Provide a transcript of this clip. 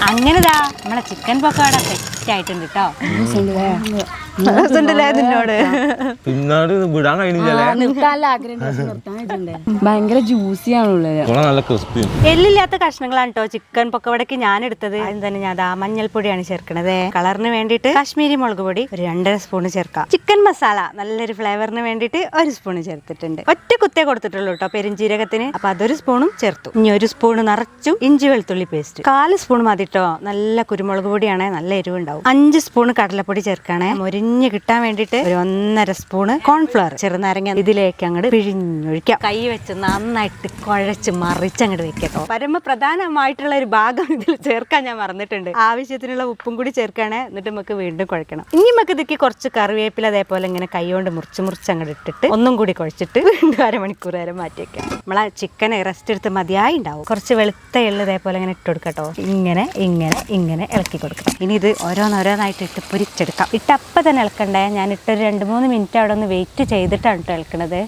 അങ്ങനെതാ നമ്മളെ chicken pakoda set ആയിട്ടുണ്ട് കേട്ടോ. വിടാൻ ഭയങ്കര ജ്യൂസിയാണുള്ളത്. എല്ലില്ലാത്ത കഷ്ണങ്ങളാണ് കേട്ടോ ചിക്കൻ പക്കോടക്ക് ഞാൻ എടുത്തത്. ആദ്യം തന്നെ ഞാൻ മഞ്ഞൾപ്പൊടിയാണ് ചേർക്കണത്. കളറിന് വേണ്ടിയിട്ട് കാശ്മീരി മുളക് പൊടി ഒരു 2.5 സ്പൂൺ ചേർക്കാം. ചിക്കൻ മസാല നല്ലൊരു ഫ്ലേവറിന് വേണ്ടിയിട്ട് 1 സ്പൂൺ ചേർത്തിട്ടുണ്ട്. ഒറ്റ കുത്തേ കൊടുത്തിട്ടുള്ളൂ കേട്ടോ പെരിഞ്ചീരകത്തിന്. അപ്പൊ അതൊരു സ്പൂണും ചേർത്തു. ഇനി 1 സ്പൂൺ നിറച്ചു ഇഞ്ചി വെളുത്തുള്ളി പേസ്റ്റ്. 1/4 സ്പൂൺ മതി കേട്ടോ. നല്ല കുരുമുളക് പൊടിയാണ്, നല്ല എരിവുണ്ടാവും. 5 സ്പൂൺ കടലപ്പൊടി ചേർക്കണേ. മൊരിഞ്ഞ് കിട്ടാൻ വേണ്ടിയിട്ട് ഒരു 1.5 സ്പൂൺ കോൺഫ്ലവർ ചെറുനാരങ്ങ ഇതിലേക്ക് അങ്ങോട്ട് പിഴിഞ്ഞൊഴിക്കാം. കൈ വെച്ച് നന്നായിട്ട് കുഴച്ച് മറിച്ച് അങ്ങോട്ട് വെക്കട്ടോ. പരമപ്രധാനമായിട്ടുള്ള ഒരു ഭാഗം ഇതിൽ ചേർക്കാൻ ഞാൻ മറന്നിട്ടുണ്ട്. ആവശ്യത്തിനുള്ള ഉപ്പും കൂടി ചേർക്കണേ. എന്നിട്ട് നമുക്ക് വീണ്ടും കുഴക്കണം. ഇനി നമുക്ക് ഇതിക്ക് കുറച്ച് കറിവേപ്പില അതേപോലെ ഇങ്ങനെ കൈ കൊണ്ട് മുറിച്ച് അങ്ങോട്ട് ഇട്ടിട്ട് ഒന്നും കൂടി കുഴച്ചിട്ട് വീണ്ടും 1/2 മണിക്കൂർ നേരം മാറ്റി വെക്കാം. നമ്മളെ ചിക്കൻ റെസ്റ്റ് എടുത്ത് മതിയായി ഉണ്ടാവും. കുറച്ച് വെളുത്ത എള്ള് ഇതേപോലെ ഇങ്ങനെ ഇട്ട് കൊടുക്കട്ടോ. ഇങ്ങനെ ഇളക്കി കൊടുക്കണം. ഇനി ഇത് ഓരോന്നോരോന്നായിട്ട് ഇട്ട് പൊരിച്ചെടുക്കാം. ഇട്ടപ്പം തന്നെ ഇളക്കണ്ടേ. ഞാൻ ഇട്ടൊരു 2-3 മിനിറ്റ് അവിടെ ഒന്ന് വെയിറ്റ് ചെയ്തിട്ടാണ് കേട്ടോ ഇളക്കണത്.